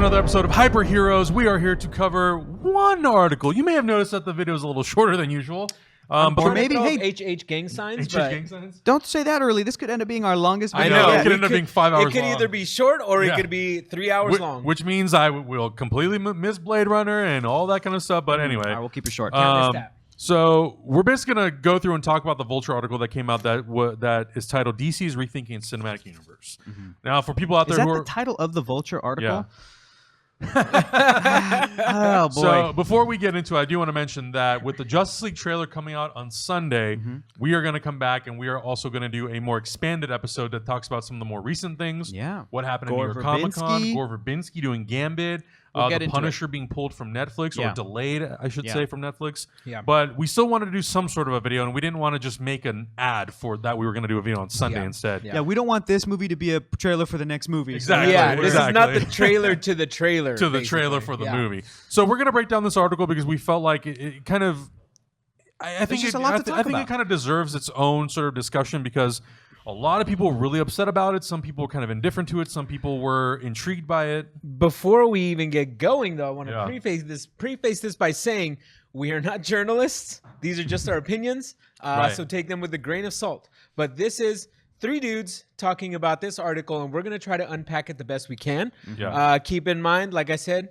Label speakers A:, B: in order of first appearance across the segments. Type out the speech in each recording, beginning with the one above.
A: another episode of Hyper Heroes. We are here to cover one article. You may have noticed that the video is a little shorter than usual.
B: Or maybe, hey,
C: HH gang signs.
A: gang signs?
B: don't say that early. This could end up being our longest
A: I
B: video.
A: know.
B: yet.
A: It could end up being 5 hours
C: It could
A: long.
C: either be short or
A: Yeah.
C: it could be 3 hours long.
A: Which means I will completely miss Blade Runner and all that kind of stuff. But anyway.
B: All right, we'll keep it short.
A: So we're basically going to go through and talk about the Vulture article that came out that is titled DC's Rethinking its Cinematic Universe. Now, for people out
B: Is
A: there
B: that
A: who
B: the
A: are...
B: title of the Vulture article?
A: Yeah.
B: Oh, boy.
A: So before we get into it, I do want to mention that with the Justice League trailer coming out on Sunday, we are going to come back and we are also going to do a more expanded episode that talks about some of the more recent things.
B: Yeah.
A: What happened
B: Gore
A: in New York Comic Con,
B: Verbinski.
A: Gore Verbinski doing Gambit,
B: We'll get
A: the
B: into
A: Punisher being pulled from Netflix or
B: Yeah.
A: delayed, I should
B: Yeah.
A: say, from Netflix.
C: Yeah.
A: But we still wanted to do some sort of a video and we didn't want to just make an ad for that. We were going to do a video on Sunday
C: Yeah.
A: instead.
B: Yeah, we don't want this movie to be a trailer for the next movie.
A: Exactly.
C: Yeah, this is not
A: exactly.
C: the trailer to the trailer.
A: To the
C: basically.
A: trailer for the
C: Yeah.
A: movie. So we're going to break down this article because we felt like it kind of... I think
B: just a lot to talk
A: it
B: about.
A: kind of deserves its own sort of discussion because a lot of people were really upset about it. Some people were kind of indifferent to it. Some people were intrigued by it.
C: Before we even get going, though, I want to
A: Yeah.
C: preface this by saying we are not journalists. These are just our opinions,
A: Right.
C: so take them with a grain of salt. But this is three dudes talking about this article, and we're going to try to unpack it the best we can.
A: Yeah.
C: Keep in mind, like I said,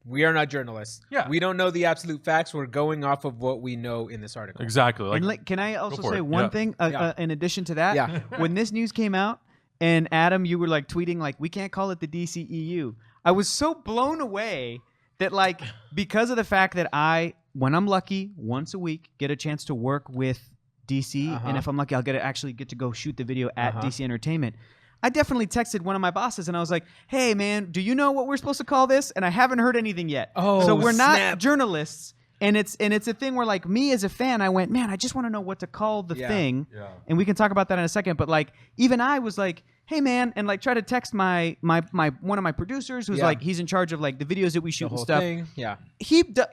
C: we are not journalists.
A: Yeah.
C: We don't know the absolute facts. We're going off of what we know in this article.
A: Exactly.
B: And can I also
A: for
B: say
A: it.
B: one
A: Yeah.
B: thing
C: Yeah.
B: in addition to that?
C: Yeah.
B: When this news came out, and Adam, you were like tweeting like, we can't call it the DCEU. I was so blown away that like because of the fact that when I'm lucky, once a week, get a chance to work with DC, and if I'm lucky, I'll actually get to go shoot the video at DC Entertainment. I definitely texted one of my bosses and I was like, "Hey man, do you know what we're supposed to call this?" And I haven't heard anything yet.
C: Oh,
B: so we're not
C: snap.
B: journalists. And it's a thing where like me as a fan, I went, man, I just want to know what to call the
C: Yeah.
B: thing.
A: Yeah.
B: And we can talk about that in a second. But like even I was like, hey man, and like try to text my one of my producers who's
C: Yeah.
B: like he's in charge of like the videos that we shoot
C: The
B: and
C: whole
B: stuff.
C: thing. Yeah.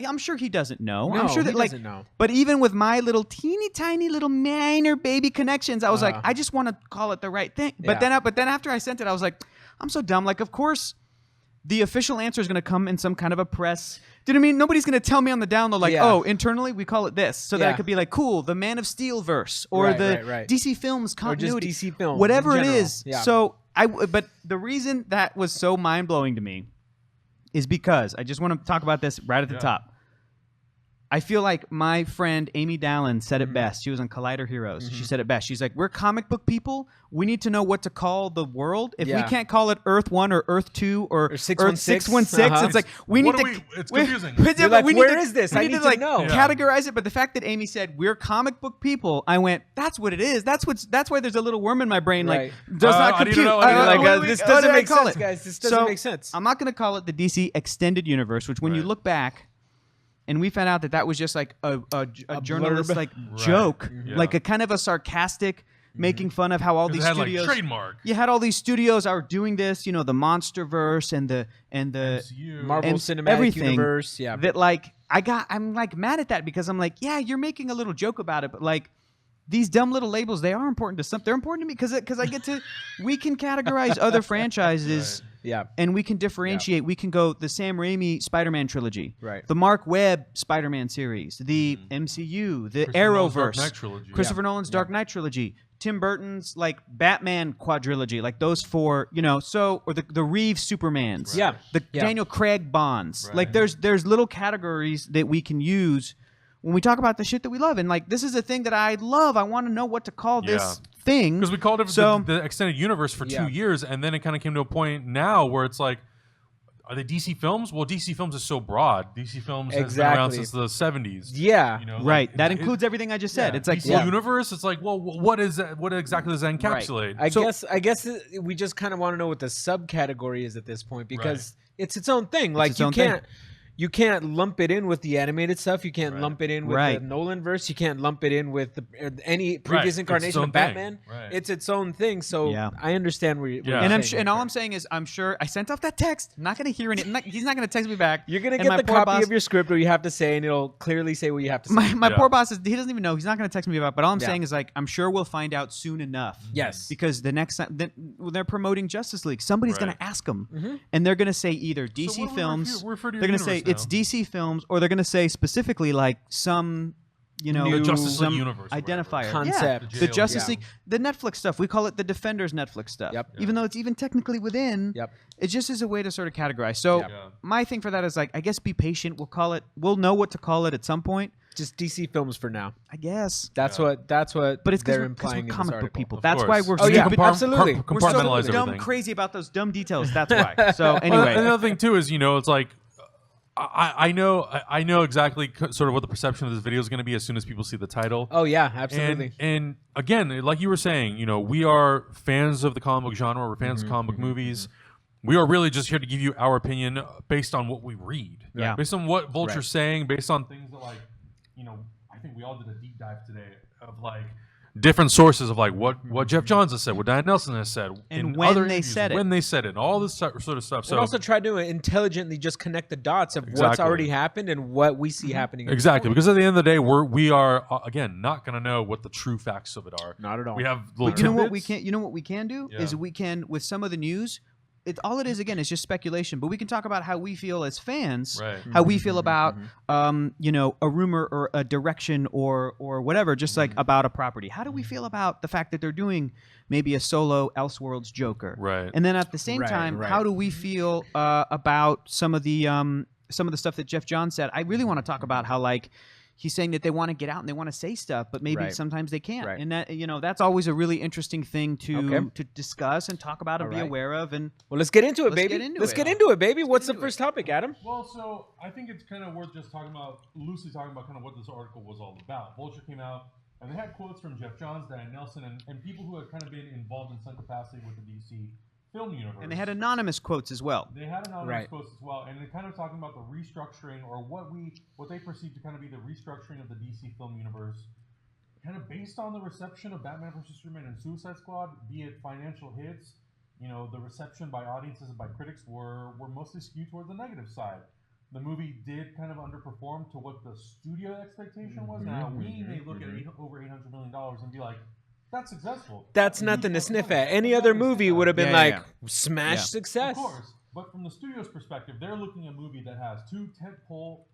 B: I'm sure he doesn't know.
C: No,
B: I'm sure that
C: he
B: like
C: doesn't know.
B: But even with my little teeny tiny little minor baby connections, I was like,
C: Uh-huh.
B: I just want to call it the right thing.
C: Yeah.
B: But then after I sent it, I was like, I'm so dumb. Like, of course, the official answer is going to come in some kind of a press. Do you know what I mean? Nobody's going to tell me on the down low, like,
C: Yeah.
B: oh, internally we call it this, so that
C: Yeah.
B: it could be like, cool, the Man of Steel verse, or
C: Right,
B: the
C: right.
B: DC Films
C: Or just
B: continuity,
C: DC Films,
B: whatever
C: in
B: it
C: general.
B: is.
C: Yeah.
B: So but the reason that was so mind blowing to me is because I just want to talk about this right at the top. I feel like my friend Amy Dallin said it best. She was on Collider Heroes. She said it best. She's like, we're comic book people. We need to know what to call the world. If we
C: Yeah.
B: can't call it Earth 1 or Earth 2 or Earth
C: 616,
B: 616, it's like we need
A: What
B: to.
A: are it's confusing.
C: You're like, where is this?
B: We
C: I
B: need
C: need
B: to
C: to
B: like
C: know.
A: Yeah.
B: categorize it. But the fact that Amy said we're comic book people, I went, that's what it is. That's why there's a little worm in my brain.
C: Right.
B: Like, does not
A: I need to
B: compute.
A: know, I need to know.
C: Like,
B: what do we-
C: this
B: what
C: doesn't
B: do I
C: make
B: call
C: sense,
B: it?
C: guys. This doesn't
B: So,
C: make sense.
B: I'm not going to call it the DC Extended Universe, which when you
A: Right.
B: look back, and we found out that was just like a journalist
C: blurb.
B: like
A: Right.
B: joke,
A: Yeah.
B: like a kind of a sarcastic making fun of how all
A: 'Cause
B: these
A: it had
B: studios.
A: like trademark.
B: You had all these studios are doing this, you know, the MonsterVerse and the
A: MCU.
C: Marvel
B: and
C: Cinematic
B: everything
C: Universe. Yeah.
B: that like I'm like mad at that because I'm like, yeah, you're making a little joke about it, but like these dumb little labels, they are important to some. They're important to me because I get to we can categorize other franchises.
C: Yeah.
B: And we can differentiate. We can go the Sam Raimi Spider-Man trilogy,
C: Right.
B: the Mark Webb Spider-Man series, the MCU, the
A: Christopher Nolan's Dark
B: Arrowverse,
A: Knight trilogy.
B: Christopher Nolan's Dark Knight trilogy, Tim Burton's like Batman quadrilogy, like those four, you know. So or the Reeves Supermans,
C: Yeah.
B: the
C: Yeah.
B: Daniel Craig Bonds.
A: Right.
B: Like there's little categories that we can use when we talk about the shit that we love. And like this is a thing that I love. I want to know what to call this thing.
A: Because we called it the extended universe for 2 years, and then it kind of came to a point now where it's like, are they DC films? Well, DC films is so broad. DC films has been around
C: Exactly.
A: since the 70s.
C: Yeah.
A: You know, like,
B: Right. That includes everything I just said.
A: yeah,
B: It's like
A: DC universe. It's like, well, what is that? What exactly does that encapsulate?
C: I guess we just kind of want to know what the subcategory is at this point because it's its own thing. Like
B: its
C: you
B: own thing.
C: can't you can't lump it in with the animated stuff. You can't lump it in with
B: Right.
C: the Nolan verse. You can't lump it in with any previous
A: Right.
C: incarnation
A: It's its own
C: of Batman.
A: thing. Right.
C: It's its own thing. So
B: Yeah.
C: I understand where you're
A: Yeah.
B: And
C: saying.
B: and all I'm saying is, I'm sure I sent off that text. I'm not going to hear any. He's not going to text me back.
C: You're gonna
B: And
C: get
B: my
C: the
B: poor
C: copy
B: boss-
C: of your script where you have to say, and it'll clearly say what you have to say.
B: My
A: Yeah.
B: poor boss he doesn't even know. He's not going to text me about. But all I'm
C: Yeah.
B: saying is like I'm sure we'll find out soon enough.
C: Yes.
B: Because the next time when they're promoting Justice League, somebody's going
A: Right.
B: to ask them,
C: Mm-hmm.
B: and they're going to say either
A: So
B: DC
A: what do we
B: Films.
A: refer to your
B: They're going to say
A: universe
B: it's
A: now?
B: DC Films, or they're going to say specifically like some.
A: The Justice League
B: some
A: universe or whatever.
B: identifier.
C: Concept.
B: Yeah. The Justice
C: Yeah.
B: League, the Netflix stuff. We call it the Defenders Netflix stuff.
C: Yep.
B: Even though it's even technically within,
C: Yep.
B: it just is a way to sort of categorize. So
A: Yeah.
B: my thing for that is like, I guess be patient. We'll know what to call it at some point.
C: Just DC Films for now.
B: I guess.
C: That's
A: Yeah.
C: what. That's what.
B: But it's because
C: they're
B: we're
C: implying in this
B: comic book
C: article.
B: people.
A: Of
B: That's
A: course.
B: why we're
C: Oh, yeah,
B: stupid.
C: absolutely.
B: We're so
A: Compartmentalize
B: dumb
A: everything.
B: crazy about those dumb details. That's why. So
A: Well,
B: anyway,
A: another thing too is it's like I know exactly sort of what the perception of this video is going to be as soon as people see the title.
C: Oh yeah, absolutely.
A: And again, like you were saying, we are fans of the comic book genre. We're fans of comic book movies. We are really just here to give you our opinion based on what we read.
B: Yeah.
A: Based on what Vulture's
C: Right.
A: saying, based on things that I think we all did a deep dive today of different sources of what Jeff Johns has said, what Diane Nelson has said,
B: And
A: in
B: when
A: other
B: they
A: interviews,
B: said it.
A: when they said it, and all this sort of stuff. So
C: and also try to intelligently just connect the dots of what's
A: Exactly.
C: already happened and what we see happening. in the
A: exactly,
C: story.
A: because at the end of the day, we are again not going to know what the true facts of it are.
C: Not at all.
A: We have little
B: but you know what we
A: tidbits.
B: can. You know what we can do
A: Yeah.
B: is we can with some of the news. All it is again is just speculation, but we can talk about how we feel as fans,
A: Right.
B: how we feel about a rumor or a direction or whatever, just like about a property. How do we feel about the fact that they're doing maybe a solo Elseworlds Joker?
A: Right.
B: And then at the same
C: Right,
B: time,
C: right.
B: how do we feel about some of the stuff that Jeff Johns said? I really want to talk about how he's saying that they want to get out and they want to say stuff, but maybe
C: Right.
B: sometimes they can't.
C: Right.
B: And that that's always a really interesting thing
C: Okay.
B: to discuss and talk about and
C: All
B: be
C: right.
B: aware of. And
C: Well, let's get into it,
B: Let's
C: baby.
B: get into
C: Let's
B: it.
C: get into it, baby. What's the
B: into
C: first topic, Adam?
A: Well, so I think it's kind of worth just loosely talking about kind of what this article was all about. Vulture came out, and they had quotes from Jeff Johns, Diane Nelson, and people who had kind of been involved in some capacity with the DC film universe.
B: and they had anonymous quotes as well.
A: They had anonymous
C: Right.
A: quotes as well, and they're kind of talking about the restructuring, or what they perceive to kind of be the restructuring of the DC film universe, kind of based on the reception of Batman vs Superman and Suicide Squad, be it financial hits. The reception by audiences and by critics were mostly skewed towards the negative side. The movie did kind of underperform to what the studio expectation was. Now we may look at over $800 million and be like, "That's successful."
C: That's nothing to sniff at. Any other movie would have been
B: Yeah.
C: smash
B: Yeah.
C: success.
A: Of course, but from the studio's perspective, they're looking at a movie that has two tentpole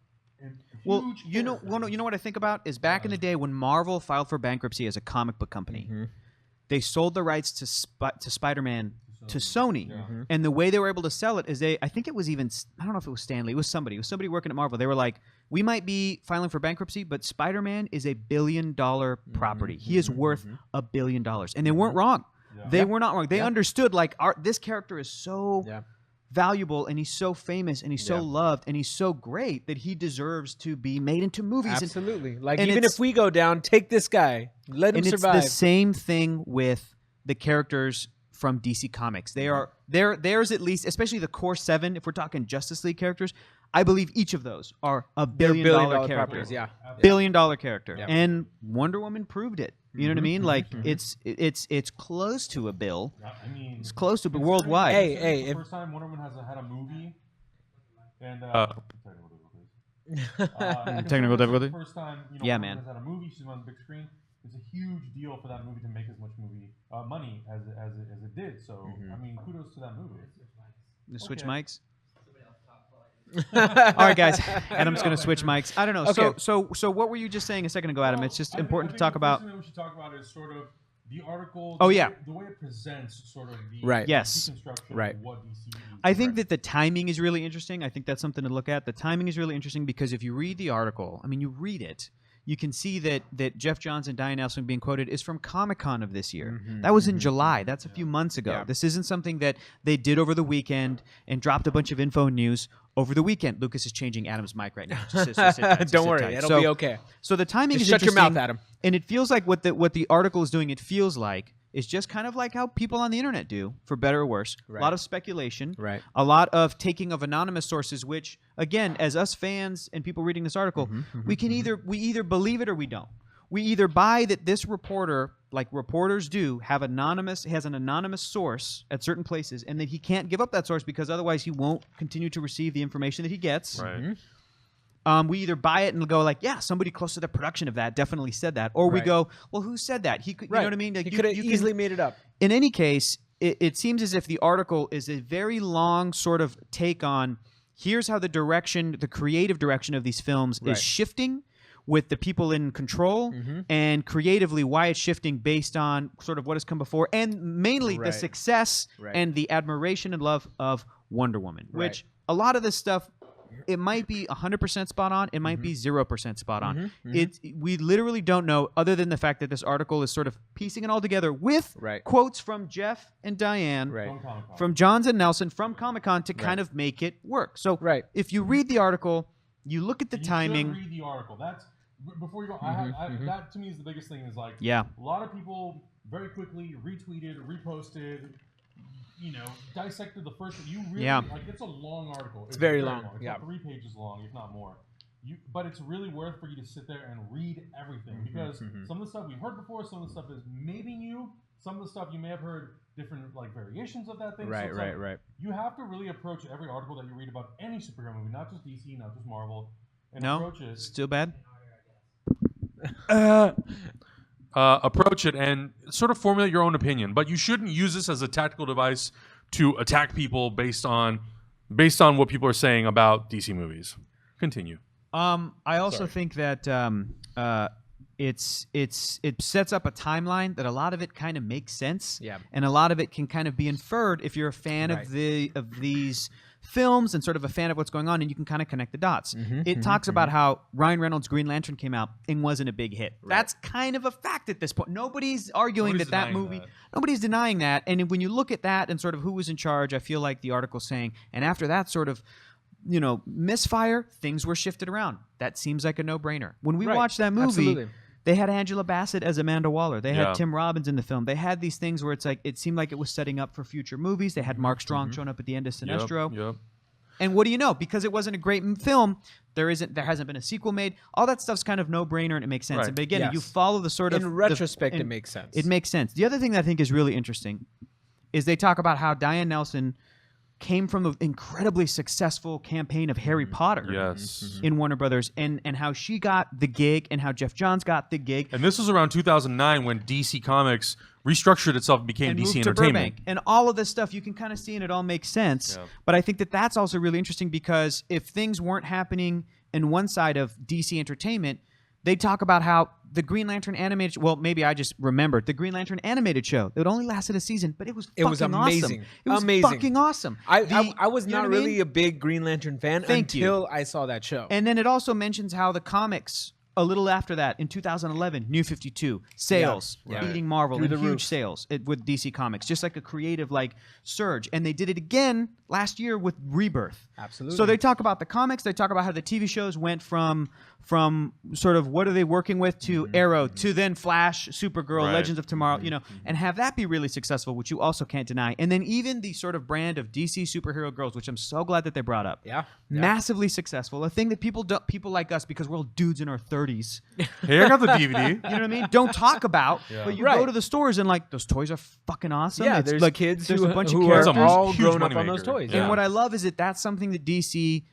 A: and
B: Well,
A: huge.
B: you know what I think about is back in the day when Marvel filed for bankruptcy as a comic book company, they sold the rights to Spider-Man to Sony,
A: Yeah.
B: and the way they were able to sell it is I think it was even I don't know if it was Stanley, it was somebody working at Marvel. They were like, we might be filing for bankruptcy, but Spider-Man is a $1 billion property. He is worth $1 billion, and they weren't wrong.
A: Yeah.
B: They were not wrong. They
C: Yeah.
B: understood this character is so
C: Yeah.
B: valuable and he's so famous and he's so
C: Yeah.
B: loved and he's so great that he deserves to be made into movies. And-
C: Absolutely.
B: and
C: Even
B: it's-
C: if we go down, take this guy. Let him
B: and it's
C: survive.
B: the same thing with the characters from DC Comics. There's at least, especially the core 7, if we're talking Justice League characters, I believe each of those are a $1
C: They're
B: billion
C: billion-dollar
B: character.
C: properties, yeah.
A: Absolutely.
B: $1 billion character.
C: Yeah.
B: And Wonder Woman proved it. You know what I mean? It's close to a bill.
A: Yeah, I mean,
B: It's close to, but
A: considering-
B: worldwide.
C: Hey,
A: considering
C: hey,
A: the
C: if-
A: first time Wonder Woman has had a movie, and
B: Technical difficulty?
A: First time,
B: Yeah,
A: Wonder
B: man.
A: Woman has had a movie. She's on the big screen. It's a huge deal for that movie to make as much money as it did. So I mean, kudos to that movie.
B: Switch
A: Okay.
B: mics. All right, guys. Adam's going to switch mics. I don't know.
C: Okay.
B: So what were you just saying a second ago, Adam?
A: Well,
B: It's just
A: I think-
B: important
A: I
B: to
A: think
B: talk
A: the
B: about.
A: first thing that we should talk about is sort of the article.
B: Oh,
A: the
B: yeah.
A: way, the way it presents sort of the
C: Right.
B: Yes.
A: deconstruction
C: Right.
A: of what DC is.
B: I think that the timing is really interesting. I think that's something to look at. The timing is really interesting because if you read the article, I mean, you read it, you can see that Jeff Johns and Diane Nelson being quoted is from Comic-Con of this year. That was in July. That's a few months ago.
C: Yeah.
B: This isn't something that they did over the weekend and dropped a bunch of info and news over the weekend. Lucas is changing Adam's mic right now. Just sit tight, just
C: Don't
B: sit
C: worry.
B: tight.
C: It'll be okay.
B: So the timing
C: Just
B: is
C: shut your
B: interesting,
C: mouth, Adam.
B: and it feels like what the article is doing. It feels like is just kind of like how people on the internet do, for better or worse.
C: Right.
B: A lot of speculation.
C: Right.
B: A lot of taking of anonymous sources, which, again, as us fans and people reading this article, we can either believe it or we don't. We either buy that this reporter, like reporters do, has an anonymous source at certain places, and that he can't give up that source because otherwise he won't continue to receive the information that he gets.
A: Right.
B: We either buy it and go like, yeah, somebody close to the production of that definitely said that, or we go, well, who said that? He could, you know what I mean? Like,
C: he could have easily made it up.
B: In any case, it seems as if the article is a very long sort of take on here's how the creative direction of these films is shifting with the people in control, and creatively why it's shifting based on sort of what has come before, and mainly the success and the admiration and love of Wonder Woman, which a lot of this stuff, it might be 100% spot on, it might be 0% spot on. We literally don't know, other than the fact that this article is sort of piecing it all together with quotes from Jeff and Diane, from Johns and Nelson, from Comic-Con to kind of make it work. So if you read the article, you look at the timing.
A: You should read the article. That's before you go. That to me is the biggest thing. Is like a lot of people very quickly retweeted, reposted. You know, dissected the first. You really like. It's a long article. It's
C: very long.
A: It's like 3 pages long, if not more. But it's really worth for you to sit there and read everything because some of the stuff we've heard before, some of the stuff is maybe new. Some of the stuff you may have heard different like variations of that thing.
C: Right.
A: You have to really approach every article that you read about any superhero movie, not just DC, not just Marvel. And approach it.
B: Still bad.
A: Approach it and sort of formulate your own opinion, but you shouldn't use this as a tactical device to attack people based on what people are saying about DC movies. Continue.
B: I also think that it sets up a timeline that a lot of it kind of makes sense, and a lot of it can kind of be inferred if you're a fan of these films and sort of a fan of what's going on, and you can kind of connect the dots. It talks about how Ryan Reynolds' Green Lantern came out and wasn't a big hit. That's kind of a fact at this point. Nobody's arguing that movie. Nobody's denying that. And when you look at that and sort of who was in charge, I feel like the article's saying, and after that sort of, you know, misfire, things were shifted around. That seems like a no-brainer. When we watched that movie, they had Angela Bassett as Amanda Waller. They had Tim Robbins in the film. They had these things where it's like it seemed like it was setting up for future movies. They had Mark Strong showing up at the end of Sinestro. And what do you know? Because it wasn't a great film, there hasn't been a sequel made. All that stuff's kind of no-brainer and it makes sense. But again, you follow the sort of
C: in retrospect, it makes sense.
B: It makes sense. The other thing that I think is really interesting is they talk about how Diane Nelson came from an incredibly successful campaign of Harry Potter in Warner Brothers, and how she got the gig and how Jeff Johns got the gig.
A: And this was around 2009 when DC Comics restructured itself and became DC Entertainment.
B: Burbank. And all of this stuff you can kind of see and it all makes sense. But I think that that's also really interesting because if things weren't happening in one side of DC Entertainment, they talk about how the Green Lantern animated maybe I just remembered the Green Lantern animated show. It only lasted a season, but it was fucking
C: amazing.
B: Awesome. It was fucking awesome.
C: I was not really a big Green Lantern fan until I saw that show.
B: And then it also mentions how the comics a little after that, in 2011, New 52, sales, beating Marvel, and huge sales with DC Comics, just like a creative surge. And they did it again last year with Rebirth.
C: Absolutely.
B: So they talk about the comics, they talk about how the TV shows went from sort of what are they working with to Arrow to then Flash, Supergirl, Legends of Tomorrow, you know, and have that be really successful, which you also can't deny. And then even the sort of brand of DC superhero girls, which I'm so glad that they brought up. Massively successful. A thing that people like us, because we're all dudes in our 30s.
A: Hey, I got the DVD.
B: You know what I mean? Don't talk about, but you go to the stores and those toys are fucking awesome.
C: Yeah,
B: it's
C: there's kids
B: there's
C: who
B: a bunch of
C: are
B: characters.
C: all grown up on those toys.
B: And what I love is that that's something that DC,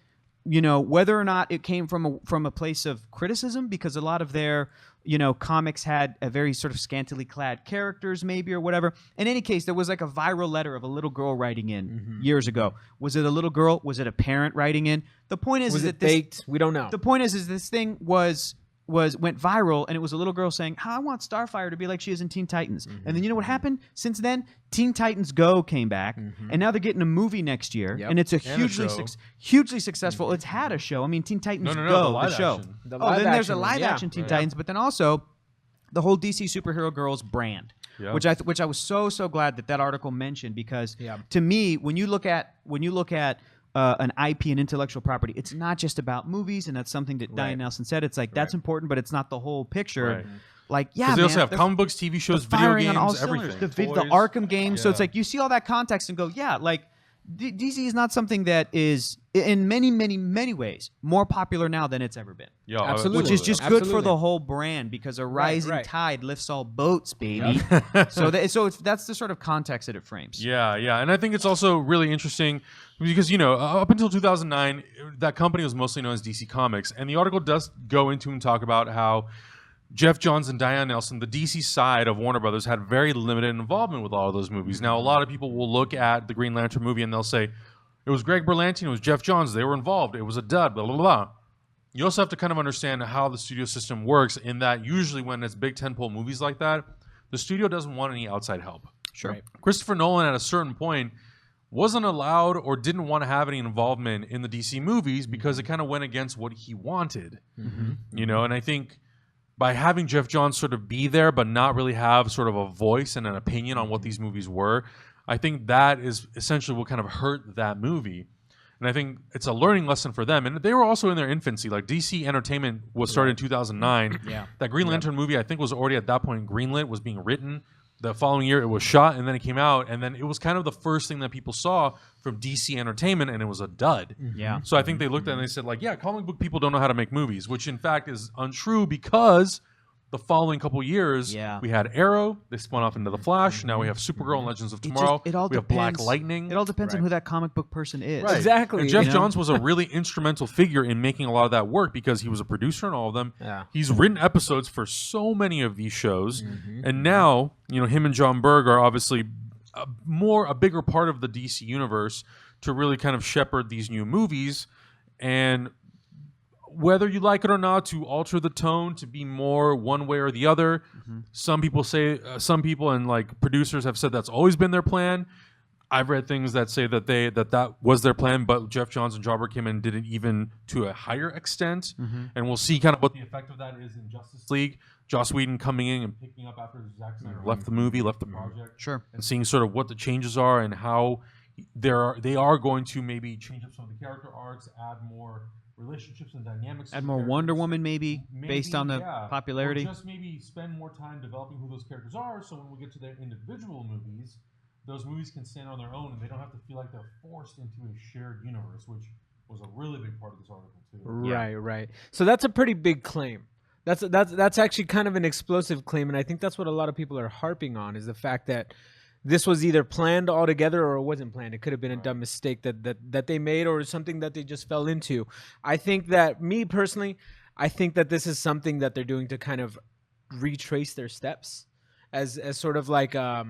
B: you know, whether or not it came from a place of criticism, because a lot of their, you know, comics had a very sort of scantily clad characters maybe or whatever. In any case, there was like a viral letter of a little girl writing in years ago. Was it a little girl? Was it a parent writing in? The point is that this,
C: baked? We don't know.
B: The point is this thing went viral, and it was a little girl saying, I want Starfire to be like she is in Teen Titans. And then you know what happened? Since then, Teen Titans Go came back, and now they're getting a movie next year, and it's a hugely successful. It's had a show. I mean, Teen Titans Go, the show. Then there's a live action Teen Titans, but then also the whole DC Superhero Girls brand, which I was so glad that article mentioned, because to me, when you look at an IP and intellectual property, it's not just about movies, and that's something that Diane Nelson said. It's like that's important, but it's not the whole picture. like, yeah,
A: Because they
B: man,
A: also have
B: they're
A: comic books, TV shows, video
B: firing on all
A: games,
B: cylinders.
A: everything.
B: The
A: Toys.
B: Arkham games. So it's
A: Yeah.
B: like you see all that context and go, yeah, like DC is not something that is in many, many, many ways more popular now than it's ever been.
A: Yeah,
C: Absolutely.
B: Which is just good for
C: Absolutely.
B: the whole brand because a rising
C: right.
B: tide lifts all boats, baby. so that's the sort of context that it frames.
A: Yeah, and I think it's also really interesting because up until 2009, that company was mostly known as DC Comics, and the article does go into and talk about how Jeff Johns and Diane Nelson, the DC side of Warner Brothers, had very limited involvement with all of those movies. Now, a lot of people will look at the Green Lantern movie and they'll say, it was Greg Berlanti, it was Jeff Johns, they were involved, it was a dud, blah, blah, blah. You also have to kind of understand how the studio system works in that usually when it's big tentpole movies like that, the studio doesn't want any outside help.
B: Sure.
C: Right.
A: Christopher Nolan, at a certain point, wasn't allowed or didn't want to have any involvement in the DC movies because it kind of went against what he wanted. And I think by having Jeff Johns sort of be there but not really have sort of a voice and an opinion on what these movies were, I think that is essentially what kind of hurt that movie. And I think it's a learning lesson for them. And they were also in their infancy. Like DC Entertainment was started in 2009.
B: Yeah.
A: That Green Lantern movie, I think, was already at that point greenlit, was being written. The following year, it was shot, and then it came out. And then it was kind of the first thing that people saw from DC Entertainment, and it was a dud.
B: Yeah.
A: So I think they looked at it and they said, like, yeah, comic book people don't know how to make movies, which in fact is untrue because the following couple years, we had Arrow, they spun off into The Flash, now we have Supergirl and Legends of Tomorrow,
B: It all
A: we have
B: depends.
A: Black Lightning.
B: It all depends on who that comic book person is.
A: Right.
C: Exactly.
A: And Jeff
B: You know?
A: Johns was a really instrumental figure in making a lot of that work because he was a producer in all of them.
C: Yeah.
A: He's written episodes for so many of these shows. And now, him and John Berg are obviously a bigger part of the DC universe to really kind of shepherd these new movies. And whether you like it or not, to alter the tone to be more one way or the other. Some people and like producers have said that's always been their plan. I've read things that say that that was their plan, but Jeff Johns and Jobber came in and did it even to a higher extent. And we'll see kind of what the effect of that is in Justice League. Joss Whedon coming in and picking up after Zack Snyder left the movie, left the project.
B: Sure.
A: And seeing sort of what the changes are and how they are going to maybe change up some of the character arcs, add more relationships and dynamics.
B: Add more Wonder Woman, maybe based on the popularity.
A: Or just maybe spend more time developing who those characters are, so when we get to their individual movies, those movies can stand on their own and they don't have to feel like they're forced into a shared universe, which was a really big part of this article too.
C: Right. So that's a pretty big claim. That's actually kind of an explosive claim, and I think that's what a lot of people are harping on, is the fact that this was either planned altogether or it wasn't planned. It could have been a dumb mistake that they made or something that they just fell into. I think that, me personally, I think that this is something that they're doing to kind of retrace their steps as sort of like
B: they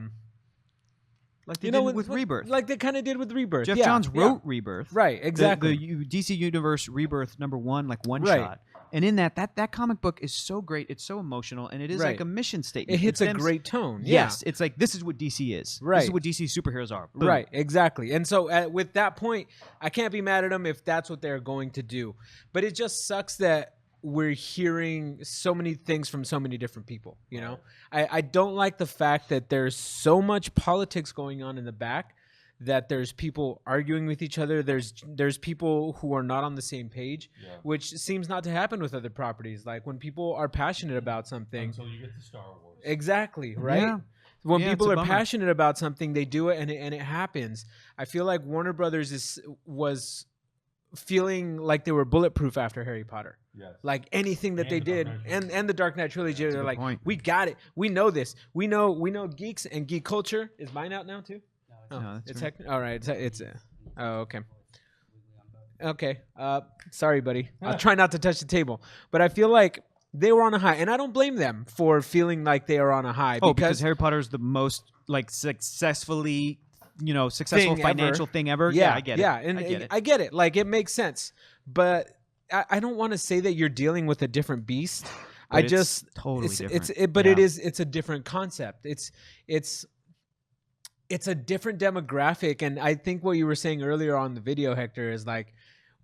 B: did with Rebirth.
C: Like they kind of did with Rebirth.
B: Jeff Johns wrote Rebirth.
C: Right, exactly.
B: The DC Universe Rebirth #1, like one
C: Right.
B: shot. And in that comic book is so great. It's so emotional, and it is like a mission statement.
C: It hits a great tone.
B: Yes, it's like, this is what DC is.
C: Right.
B: This is what DC superheroes are. Boom.
C: Right, exactly. And so with that point, I can't be mad at them if that's what they're going to do. But it just sucks that we're hearing so many things from so many different people. I don't like the fact that there's so much politics going on in the back, that there's people arguing with each other. There's people who are not on the same page, which seems not to happen with other properties. Like when people are passionate about something.
A: Until you get to Star Wars.
C: Exactly, right?
B: Yeah.
C: When people
B: it's a
C: are
B: bummer.
C: passionate about something, they do it, and it happens. I feel like Warner Brothers was feeling like they were bulletproof after Harry Potter.
A: Yes.
C: Like anything that
A: And
C: they
A: the
C: did,
A: Dark Knight
C: and the Dark Knight trilogy, they're
B: good
C: like,
B: point.
C: we got it. We know this. We know geeks and geek culture. Is mine out now too?
B: No,
C: It's
B: right.
C: all right. It's oh, okay. Okay. Sorry, buddy. I'll try not to touch the table. But I feel like they were on a high, and I don't blame them for feeling like they are on a high.
B: Oh, because Harry Potter is the most successful
C: Thing
B: financial
C: ever.
B: thing ever.
C: Yeah,
B: I get it.
C: Yeah, and
B: I get it.
C: Like, it makes sense. But I don't want to say that you're dealing with a different beast.
B: But it's totally different.
C: It's a different concept. It's a different demographic, and I think what you were saying earlier on the video, Hector, is like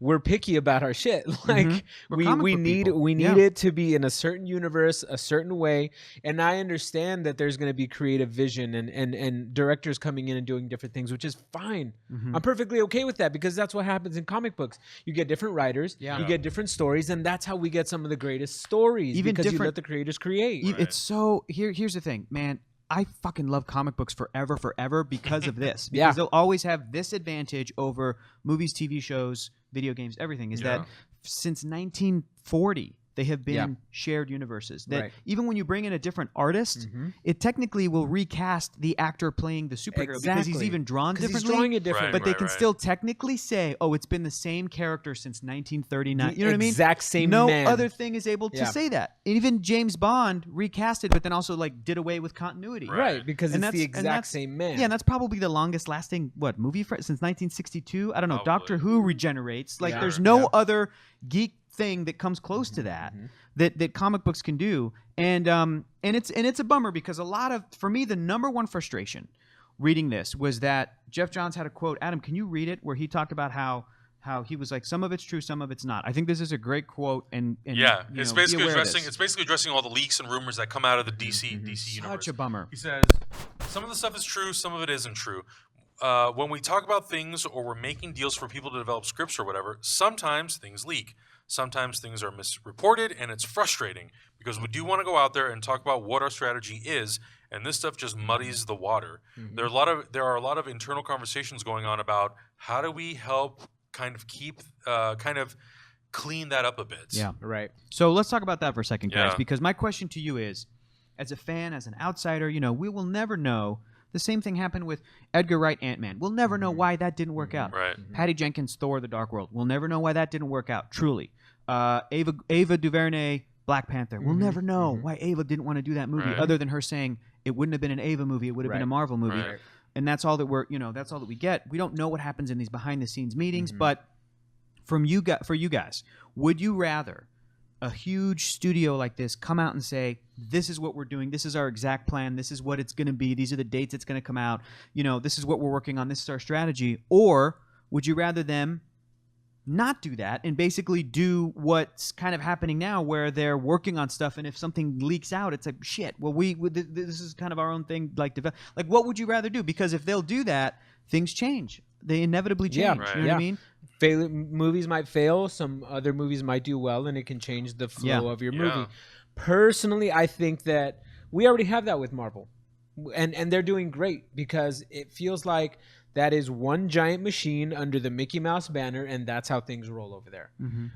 C: we're picky about our shit. Like
B: We're comic
C: we
B: book
C: need
B: people.
C: it to be in a certain universe, a certain way. And I understand that there's going to be creative vision and directors coming in and doing different things, which is fine. I'm perfectly okay with that because that's what happens in comic books. You get different writers, you get different stories, and that's how we get some of the greatest stories.
B: Even
C: because you
B: different-
C: let the creators create.
B: It's so here's the thing, man. I fucking love comic books forever because of this. Because they'll always have this advantage over movies, TV shows, video games, everything. Is that since 1940 they have been shared universes. That even when you bring in a different artist, it technically will recast the actor playing the superhero because he's even drawn differently.
C: He's drawing it differently.
B: But they can still technically say, "Oh, it's been the same character since 1939." You know what I mean?
C: Exact same
B: No
C: man.
B: other thing is able to say that. Even James Bond recasted, but then also like did away with continuity.
C: Right, because
B: And
C: it's the
B: that's- and
C: exact
B: that's-
C: same man.
B: Yeah, and that's probably the longest lasting movie since 1962. I don't know.
A: Probably.
B: Doctor Who regenerates. Like
C: Yeah.
B: there's no other geek thing that comes close to that that comic books can do. And it's a bummer because for me the number one frustration reading this was that Jeff Johns had a quote. Adam, can you read it where he talked about how he was like, some of it's true, some of it's not. I think this is a great quote. And
D: Yeah,
B: you
D: it's
B: know, be
D: basically
B: aware of
D: addressing
B: this.
D: it's basically addressing all the leaks and rumors that come out of the DC universe.
B: Such a bummer.
A: He says,
D: Some of the stuff is true, some of it isn't true. When we talk about things or we're making deals for people to develop scripts or whatever, sometimes things leak. Sometimes things are misreported, and it's frustrating because we do want to go out there and talk about what our strategy is, and this stuff just muddies the water. There are a lot of internal conversations going on about how do we help kind of clean that up a bit.
B: Yeah.
C: Right.
B: So let's talk about that for a second, guys,
D: Yeah.
B: because my question to you is, as a fan, as an outsider, we will never know. The same thing happened with Edgar Wright, Ant-Man. We'll never know why that didn't work out.
D: Right.
B: Patty Jenkins, Thor, The Dark World. We'll never know why that didn't work out, truly. Ava DuVernay, Black Panther. We'll never know why Ava didn't want to do that movie,
D: Right.
B: other than her saying it wouldn't have been an Ava movie, it would have been a Marvel movie.
D: Right.
B: And that's all that that's all that we get. We don't know what happens in these behind-the-scenes meetings, but for you guys, would you rather a huge studio like this come out and say, this is what we're doing, this is our exact plan, this is what it's going to be, these are the dates it's going to come out, this is what we're working on, this is our strategy? Or would you rather them not do that and basically do what's kind of happening now, where they're working on stuff, and if something leaks out, it's like, shit, well, this is kind of our own thing, like what would you rather do? Because if they'll do that, things change. They inevitably change.
C: Yeah,
D: right.
B: You know what I mean?
C: Movies might fail, some other movies might do well, and it can change the flow of your movie.
D: Yeah.
C: Personally, I think that we already have that with Marvel, and they're doing great because it feels like that is one giant machine under the Mickey Mouse banner, and that's how things roll over there.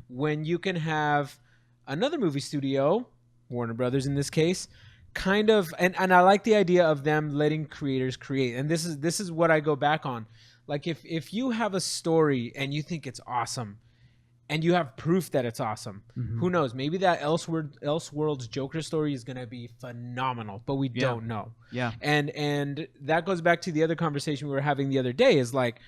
C: When you can have another movie studio, Warner Brothers in this case, kind of, and I like the idea of them letting creators create, and this is what I go back on. Like if you have a story and you think it's awesome, and you have proof that it's awesome, who knows? Maybe that Elseworlds Joker story is going to be phenomenal, but we don't know.
B: Yeah.
C: And that goes back to the other conversation we were having the other day, is like,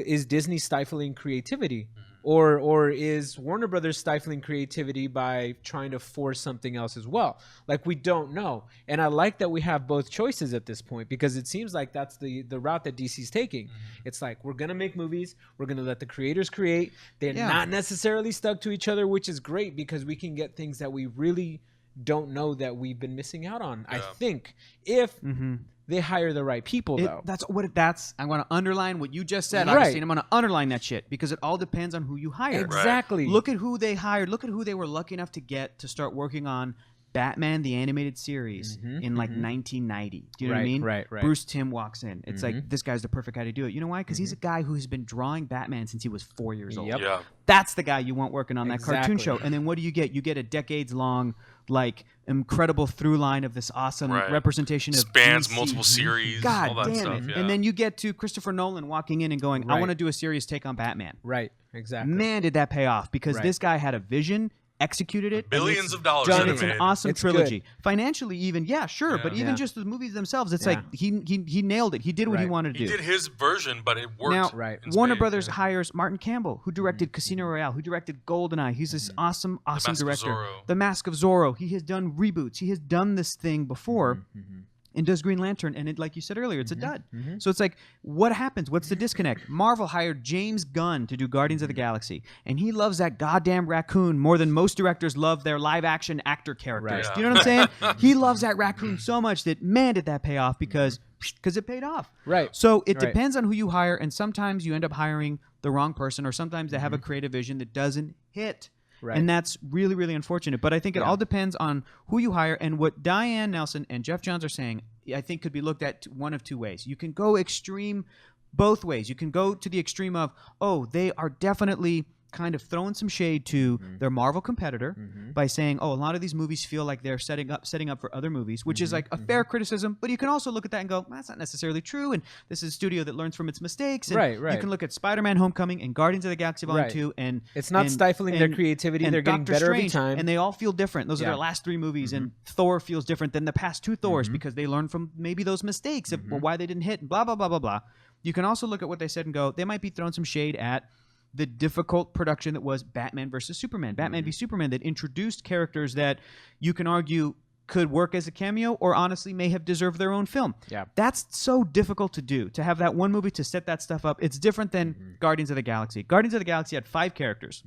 C: is Disney stifling creativity? Or is Warner Brothers stifling creativity by trying to force something else as well? Like, we don't know. And I like that we have both choices at this point, because it seems like that's the route that DC's taking. It's like, we're going to make movies. We're going to let the creators create. They're not necessarily stuck to each other, which is great because we can get things that we really don't know that we've been missing out on. I think if they hire the right people, though.
B: I'm going to underline what you just said.
C: Right.
B: Augustine. I'm going to underline that shit because it all depends on who you hire.
C: Exactly.
B: Look at who they hired. Look at who they were lucky enough to get to start working on Batman the Animated Series in like 1990. Do you know what I mean?
C: Right.
B: Bruce Timm walks in. It's like, this guy's the perfect guy to do it. You know why? Because he's a guy who has been drawing Batman since he was 4 years old.
C: Yep.
D: Yeah.
B: That's the guy you want working on that cartoon
C: Exactly.
B: show. And then what do you get? You get a decades-long, like, incredible through line of this awesome
D: Right.
B: representation of
D: Spans
B: DC.
D: multiple series,
B: God
D: all that
B: damn
D: stuff.
B: it.
D: Yeah.
B: And then you get to Christopher Nolan walking in and going, I
C: Right.
B: want to do a serious take on Batman.
C: Right. Exactly.
B: Man, did that pay off, because
C: Right.
B: this guy had a vision, executed it. and
D: Billions
B: it's
D: of dollars
B: done.
D: that
B: It's
D: are
B: an
D: made.
B: awesome
C: It's
B: trilogy. Financially, even, sure.
D: Yeah.
B: But even just the movies themselves, it's
C: Yeah.
B: like he nailed it. He did what he
C: Right.
B: wanted to
D: He
B: do.
D: did his version, but it worked.
B: Now,
C: Right.
D: in
B: Warner
D: spades,
B: Brothers
D: yeah.
B: hires Martin Campbell, who directed Casino Royale, who directed GoldenEye. He's this awesome
D: Mask of
B: director.
D: Zorro.
B: The Mask of Zorro. He has done reboots. He has done this thing before. and does Green Lantern, and it, like you said earlier, it's a dud. So it's like, what happens? What's the disconnect? Marvel hired James Gunn to do Guardians of the Galaxy, and he loves that goddamn raccoon more than most directors love their live-action actor characters.
C: Right.
B: Do you know what I'm saying? He loves that raccoon so much that, man, did that pay off because it paid off.
C: Right.
B: So it
C: Right.
B: depends on who you hire, and sometimes you end up hiring the wrong person, or sometimes they have a creative vision that doesn't hit.
C: Right.
B: And that's really, really unfortunate. But I think it all depends on who you hire. And what Diane Nelson and Jeff Johns are saying, I think could be looked at one of two ways. You can go extreme both ways. You can go to the extreme of, oh, they are definitely kind of throwing some shade to their Marvel competitor by saying, oh, a lot of these movies feel like they're setting up for other movies, which is like a fair criticism. But you can also look at that and go, well, that's not necessarily true. And this is a studio that learns from its mistakes. And
C: Right.
B: You can look at Spider-Man: Homecoming and Guardians of the Galaxy Volume
C: Right.
B: 2, and
C: It's not stifling their creativity.
B: and
C: They're getting
B: Doctor
C: better every
B: Strange,
C: time.
B: and they all feel different. Those are their last 3 movies, and Thor feels different than the past 2 Thors because they learned from maybe those mistakes of why they didn't hit, and blah, blah, blah, blah, blah. You can also look at what they said and go, they might be throwing some shade at the difficult production that was Batman versus Superman. Batman v Superman, that introduced characters that you can argue could work as a cameo or honestly may have deserved their own film.
C: Yeah.
B: That's so difficult to do, to have that one movie to set that stuff up. It's different than Guardians of the Galaxy. Guardians of the Galaxy had 5 characters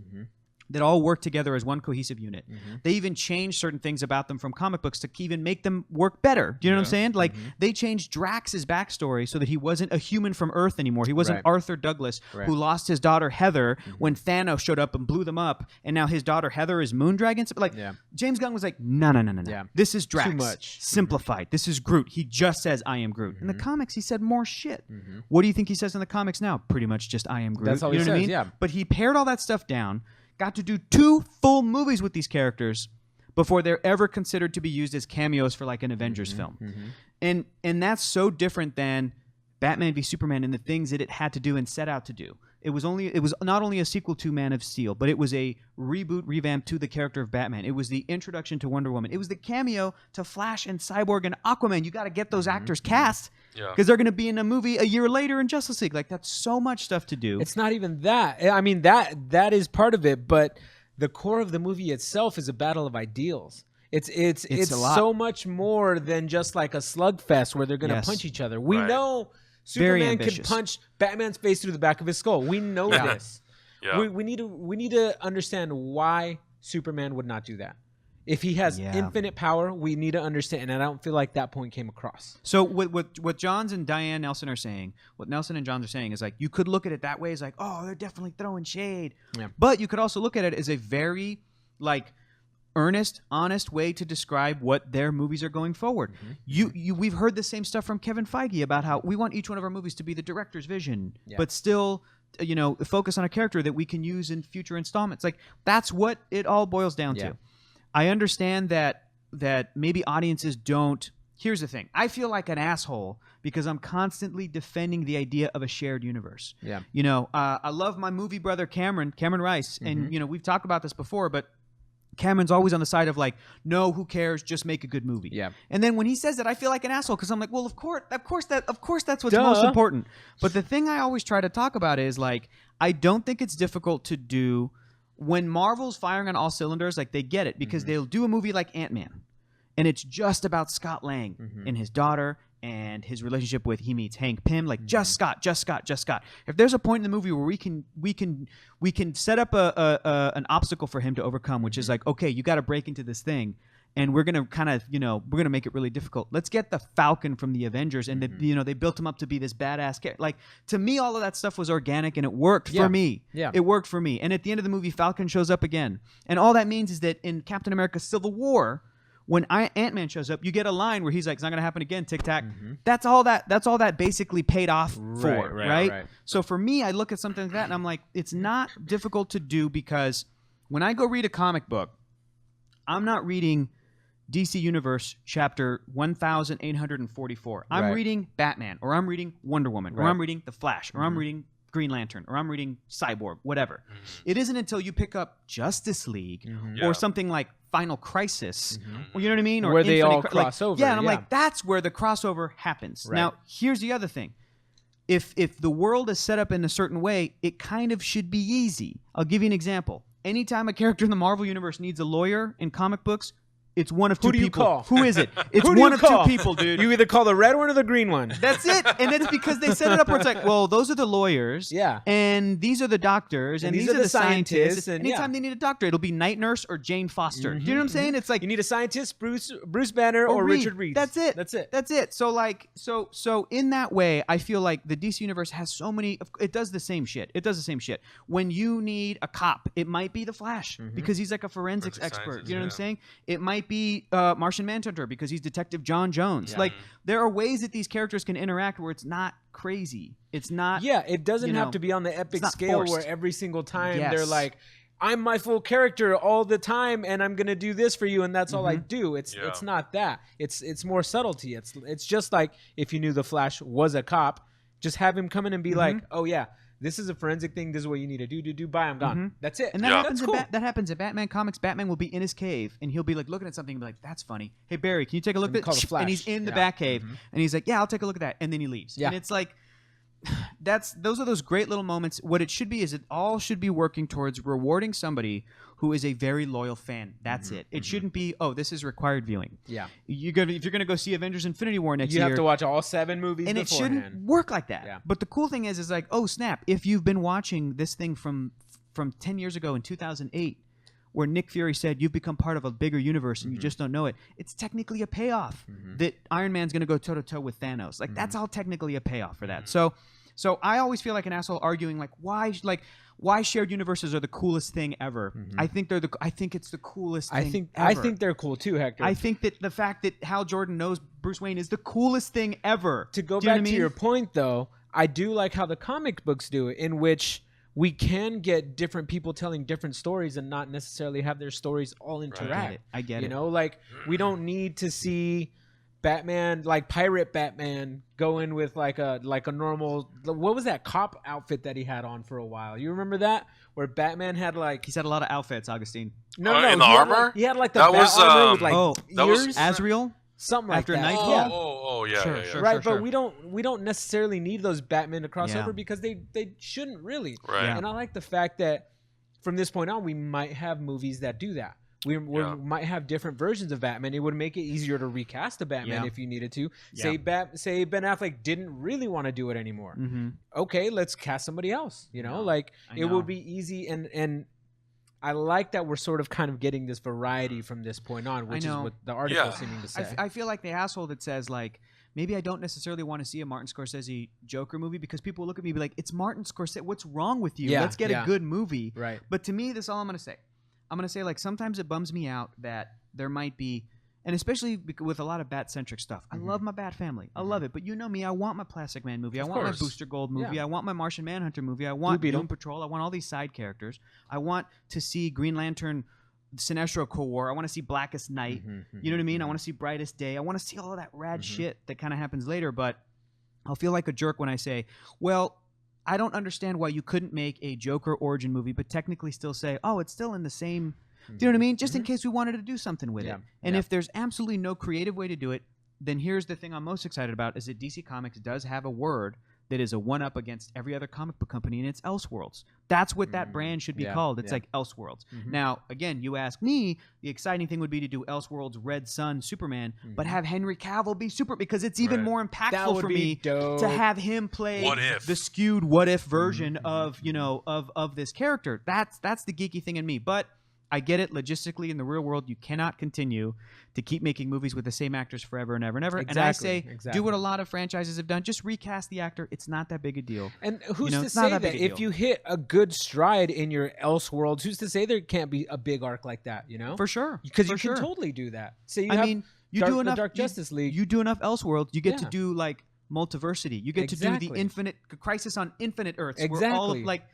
B: that all work together as one cohesive unit. They even changed certain things about them from comic books to even make them work better. Do you know what I'm saying? Like, they changed Drax's backstory so that he wasn't a human from Earth anymore. He wasn't
C: Right.
B: Arthur Douglas, who lost his daughter Heather when Thanos showed up and blew them up, and now his daughter Heather is Moondragon. So, like, James Gunn was like, no.
C: Yeah.
B: This is Drax.
C: Too much.
B: Simplified. This is Groot. He just says, I am Groot. In the comics, he said more shit. What do you think he says in the comics now? Pretty much just, I am Groot.
C: That's all
B: you
C: he
B: know what I
C: says,
B: mean?
C: yeah.
B: But he pared all that stuff down, got to do 2 full movies with these characters before they're ever considered to be used as cameos for like an Avengers film. And that's so different than Batman v Superman and the things that it had to do and set out to do. It was not only a sequel to Man of Steel, but it was a revamp to the character of Batman. It was the introduction to Wonder Woman. It was the cameo to Flash and Cyborg and Aquaman. You got to get those actors cast because they're going to be in a movie a year later in Justice League. Like, that's so much stuff to do.
C: It's not even that. I mean, that is part of it, but the core of the movie itself is a battle of ideals. It's
B: a lot.
C: so much more than just like a slugfest where they're going to punch each other. We know Superman can punch Batman's face through the back of his skull. We know this.
D: Yeah.
C: We need to understand why Superman would not do that. If he has infinite power, we need to understand. And I don't feel like that point came across.
B: So what Johns and Diane Nelson are saying, what Nelson and Johns are saying is like, you could look at it that way as like, oh, they're definitely throwing shade.
C: Yeah.
B: But you could also look at it as a very like earnest, honest way to describe what their movies are going forward. We've heard the same stuff from Kevin Feige about how we want each one of our movies to be the director's vision, but still, focus on a character that we can use in future installments. Like, that's what it all boils down to. I understand that maybe audiences don't. Here's the thing. I feel like an asshole because I'm constantly defending the idea of a shared universe.
C: Yeah.
B: I love my movie brother Cameron Rice, and we've talked about this before, but Cameron's always on the side of like, no, who cares? Just make a good movie.
C: Yeah.
B: And then when he says that, I feel like an asshole because I'm like, well, of course that's what's most important. But the thing I always try to talk about is like, I don't think it's difficult to do when Marvel's firing on all cylinders. Like, they get it because they'll do a movie like Ant-Man, and it's just about Scott Lang and his daughter and his relationship with he meets Hank Pym, like just Scott. If there's a point in the movie where we can set up an obstacle for him to overcome, which is like, okay, you got to break into this thing, and we're gonna kind of we're gonna make it really difficult. Let's get the Falcon from the Avengers, and they built him up to be this badass character. Like, to me, all of that stuff was organic and it worked for me.
C: Yeah,
B: it worked for me. And at the end of the movie, Falcon shows up again, and all that means is that in Captain America: Civil War, when Ant-Man shows up, you get a line where he's like, it's not going to happen again, tic-tac. That's all that basically paid off for, right? So for me, I look at something like that, and I'm like, it's not difficult to do because when I go read a comic book, I'm not reading DC Universe chapter 1844. I'm reading Batman, or I'm reading Wonder Woman, or I'm reading The Flash, or I'm reading Green Lantern, or I'm reading Cyborg, whatever. It isn't until you pick up Justice League or something like Final Crisis, or you know what I mean? Or
C: where they all
B: Infinite
C: cross over.
B: Yeah, and I'm like, that's where the crossover happens.
C: Right.
B: Now, here's the other thing. If the world is set up in a certain way, it kind of should be easy. I'll give you an example. Anytime a character in the Marvel Universe needs a lawyer in comic books, It's one of two
C: Who do you
B: people.
C: call?
B: Who is it? It's
C: Who do
B: one
C: you
B: of
C: call?
B: two people, dude.
C: You either call the red one or the green one.
B: That's it. And it's because they set it up where it's like, well, those are the lawyers.
C: Yeah.
B: And these are the doctors. And these are the scientists.
C: and
B: Anytime
C: yeah.
B: they need a doctor, it'll be Night Nurse or Jane Foster. Do you know what I'm saying? It's like
C: You need a scientist, Bruce Banner, or Richard Reed.
B: That's it.
C: That's it.
B: That's it. So like, so in that way, I feel like the DC universe has so many. It does the same shit. It does the same shit. When you need a cop, it might be the Flash because he's like a forensics
D: Forensic
B: expert.
D: scientist,
B: You know what I'm
D: yeah.
B: saying? It might be Martian Manhunter because he's Detective John Jones.
C: Yeah.
B: Like there are ways that these characters can interact where it's not crazy. It's not.
C: Yeah, it doesn't
B: you know,
C: have to be on the epic
B: not
C: scale
B: forced.
C: where every single time
B: Yes.
C: they're like, I'm my full character all the time and I'm gonna do this for you and that's all I do. It's not that. It's more subtlety. It's just like if you knew the Flash was a cop, just have him come in and be like, oh yeah, this is a forensic thing, this is what you need to do, bye, I'm gone. That's it.
B: And that
D: Yeah.
B: happens.
C: That's cool.
B: That happens in Batman comics. Batman will be in his cave, and he'll be like looking at something, and be like, "That's funny. Hey Barry, can you take a look
C: And
B: at
C: call the
B: that?"
C: Flash.
B: And he's in the
C: Yeah.
B: Batcave, and he's like, "Yeah, I'll take a look at that," and then he leaves.
C: Yeah.
B: And it's like, those are those great little moments. What it should be is it all should be working towards rewarding somebody who is a very loyal fan. That's it. It shouldn't be, oh, this is required viewing.
C: Yeah.
B: If you're gonna go see Avengers: Infinity War next
C: You
B: year,
C: have to watch all 7 movies
B: and it
C: beforehand.
B: shouldn't work like that.
C: Yeah.
B: But the cool thing is like, oh snap! If you've been watching this thing from 10 years ago in 2008, where Nick Fury said you've become part of a bigger universe and you just don't know it, it's technically a payoff that Iron Man's going to go toe to toe with Thanos. Like that's all technically a payoff for that. So I always feel like an asshole arguing like why shared universes are the coolest thing ever. I think it's the coolest thing ever.
C: I think they're cool too, Hector.
B: I think that the fact that Hal Jordan knows Bruce Wayne is the coolest thing ever.
C: To go
B: Do you know
C: back
B: what I
C: to
B: mean?
C: your point, though, I do like how the comic books do it, in which we can get different people telling different stories and not necessarily have their stories all interact.
B: I get it.
C: You know, like we don't need to see Batman, like Pirate Batman, go in with like a normal. What was that cop outfit that he had on for a while? You remember that, where Batman had like
B: He's had a lot of outfits, Augustine.
C: no,
D: in the
C: he had,
D: armor?
C: like, he had like the
D: That
C: bat
D: was,
C: armor with like
D: that was-
C: ears,
B: Azrael?
C: something like
B: after
C: that.
B: Nightfall?
C: Yeah.
D: Yeah,
B: Sure,
D: yeah, yeah.
B: sure.
C: Right, but we don't necessarily need those Batman to cross
B: Yeah.
C: over because they shouldn't really.
D: Right.
B: Yeah.
C: And I like the fact that from this point on, we might have movies that do that. We might have different versions of Batman. It would make it easier to recast a Batman
B: Yeah.
C: if you needed to.
B: Yeah.
C: Say Ben Affleck didn't really want to do it anymore.
B: Mm-hmm.
C: Okay, let's cast somebody else. You know,
B: know.
C: like
B: I
C: it
B: know.
C: would be easy and. I like that we're sort of kind of getting this variety from this point on, which is
B: know.
C: what the article
D: Yeah.
C: is seeming to say.
B: I feel like the asshole that says like maybe I don't necessarily want to see a Martin Scorsese Joker movie because people look at me and be like, it's Martin Scorsese. What's wrong with you?
C: Yeah,
B: Let's get
C: yeah.
B: a good movie.
C: Right.
B: But to me, this is all I'm going to say. I'm going to say like sometimes it bums me out that there might be, and especially with a lot of Bat-centric stuff. I love my Bat family. I love it. But you know me. I want my Plastic Man movie. I want
C: course.
B: my Booster Gold movie.
C: Yeah.
B: I want my Martian Manhunter movie. I want
C: Beetle.
B: Doom Patrol. I want all these side characters. I want to see Green Lantern, Sinestro Corps. I want to see Blackest Night. You know what I mean? I want to see Brightest Day. I want to see all of that rad shit that kind of happens later. But I'll feel like a jerk when I say, well, I don't understand why you couldn't make a Joker origin movie, but technically still say, oh, it's still in the same. Do you know what I mean? Just in case we wanted to do something with
C: Yeah.
B: it. And
C: Yeah.
B: if there's absolutely no creative way to do it, then here's the thing I'm most excited about is that DC Comics does have a word that is a one-up against every other comic book company, and it's Elseworlds. That's what that brand should be
C: Yeah,
B: called. It's
C: yeah.
B: like Elseworlds. Now, again, you ask me, the exciting thing would be to do Elseworlds Red Sun Superman, but have Henry Cavill be Super because it's even
D: Right.
B: more
C: That
B: impactful
C: would
B: for
C: be
B: me
C: dope.
B: to have him play
D: What if?
B: the skewed what if version of, you know, of this character. That's the geeky thing in me. But I get it. Logistically, in the real world, you cannot continue to keep making movies with the same actors forever and ever and ever. And I say, do what a lot of franchises have done. Just recast the actor. It's not that big a deal.
C: And who's to
B: it's not
C: say
B: that
C: that
B: big a
C: if
B: deal.
C: you hit a good stride in your Elseworlds, who's to say there can't be a big arc like that, you know?
B: For sure.
C: Because
B: For
C: you
B: sure.
C: can totally do that. So you
B: I
C: have
B: mean, you
C: Dark,
B: do
C: the
B: enough.
C: Dark Justice League.
B: You do enough Elseworlds. You get to
C: Yeah.
B: do like multiversity. You get to do the
C: Exactly.
B: infinite Crisis on Infinite Earths. Where all
C: Exactly.
B: of, like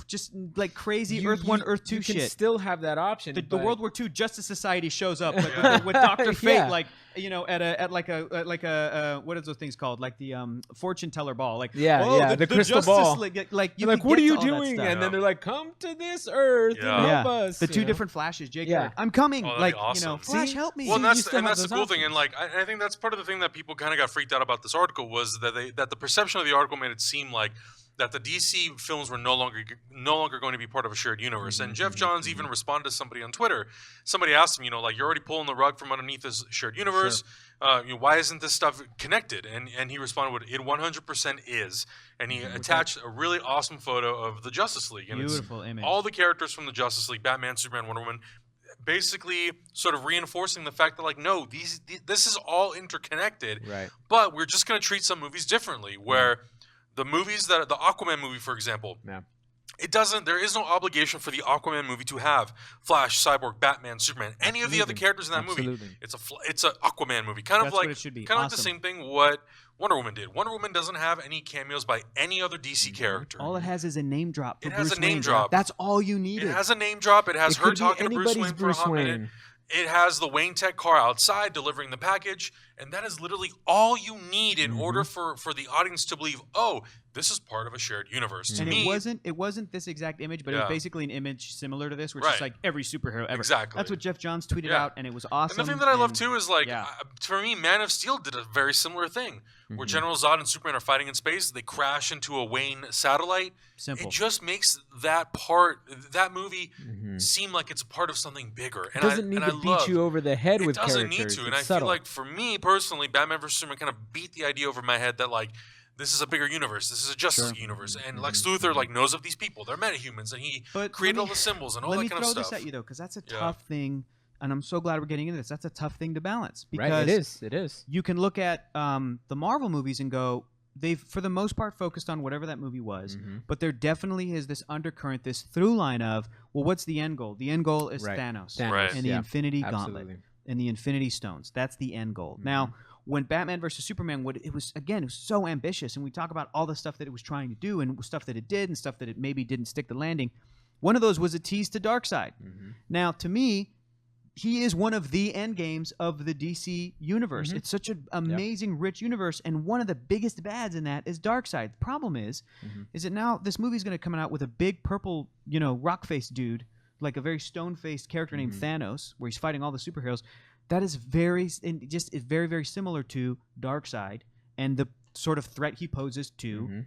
B: just like crazy
C: You-
B: Earth 1,
C: you-
B: Earth 2
C: you
B: shit.
C: can still have that option.
B: The
C: but-
B: World War II Justice Society shows up like, with Dr. Fate,
C: Yeah.
B: like you know, at like a what is those things called? Like the fortune teller ball, like
C: Yeah,
B: oh,
C: yeah, the crystal
B: Justice
C: ball.
B: League, like you
C: You're like,
B: could
C: what are
B: get
C: you
B: to all that
C: doing?
B: stuff.
C: And then they're like, come to this Earth
D: Yeah.
C: and help
B: yeah,
C: us.
B: the
C: you
B: two
C: know?
B: different Flashes, Jake.
C: Yeah.
B: Garrick. I'm coming.
D: Oh, that'd
B: Like
D: be awesome.
B: you know, Flash,
C: See?
B: help me.
D: Well,
C: you
D: and
C: still have
D: that's the
C: those
D: cool thing,
C: options.
D: and like I think that's part of the thing that people kind of got freaked out about this article was that the perception of the article made it seem like that the DC films were no longer going to be part of a shared universe. And Jeff Johns even responded to somebody on Twitter. Somebody asked him, like, you're already pulling the rug from underneath this shared universe. Why isn't this stuff connected? And he responded with, it 100% is. And he attached a really awesome photo of the Justice League. And
B: Beautiful image.
D: All the characters from the Justice League, Batman, Superman, Wonder Woman, basically sort of reinforcing the fact that, like, no, this is all interconnected.
C: Right.
D: But we're just going to treat some movies differently, where the movies the Aquaman movie, for example, there is no obligation for the Aquaman movie to have Flash, Cyborg, Batman, Superman, any of the other characters in that movie. It's a Aquaman movie, kind of like the same thing what Wonder Woman did. Wonder Woman doesn't have any cameos by any other DC character.
B: All it has is a name drop.
D: It has a name drop.
B: That's all you need.
D: It has a name drop. It has her talking to Bruce Wayne for a hot minute. It has the Wayne Tech car outside delivering the package, and that is literally all you need in order for the audience to believe, oh, this is part of a shared universe. To me,
B: it wasn't this exact image, but it was basically an image similar to this, which is like every superhero ever.
D: Exactly.
B: That's what Jeff Johns tweeted out, and it was awesome.
D: And the thing that I love too is, like, for me, Man of Steel did a very similar thing, where General Zod and Superman are fighting in space. They crash into a Wayne satellite.
B: Simple.
D: It just makes that movie seem like it's a part of something bigger.
C: It doesn't need to beat you over the head with characters.
D: It doesn't need to, and I feel like, for me personally, Batman vs. Superman kind of beat the idea over my head that, like, this is a bigger universe. This is a Justice League universe. And Lex Luthor, like, knows of these people. They're metahumans, and he created all the symbols and all that kind of stuff.
B: Let me throw this at you, though, because that's a tough thing, and I'm so glad we're getting into this. That's a tough thing to balance. Because
C: it is.
B: You can look at the Marvel movies and go, they've, for the most part, focused on whatever that movie was, but there definitely is this undercurrent, this through line of, well, what's the end goal? The end goal is Thanos and the Infinity Gauntlet and the Infinity Stones. That's the end goal. Now, when Batman versus Superman, it was so ambitious, and we talk about all the stuff that it was trying to do and stuff that it did and stuff that it maybe didn't stick the landing. One of those was a tease to Darkseid. Now, to me, he is one of the end games of the DC universe. It's such an amazing, rich universe, and one of the biggest bads in that is Darkseid. The problem is that now this movie's going to come out with a big purple, rock-faced dude, like a very stone-faced character named Thanos, where he's fighting all the superheroes. That is very similar to Darkseid and the sort of threat he poses to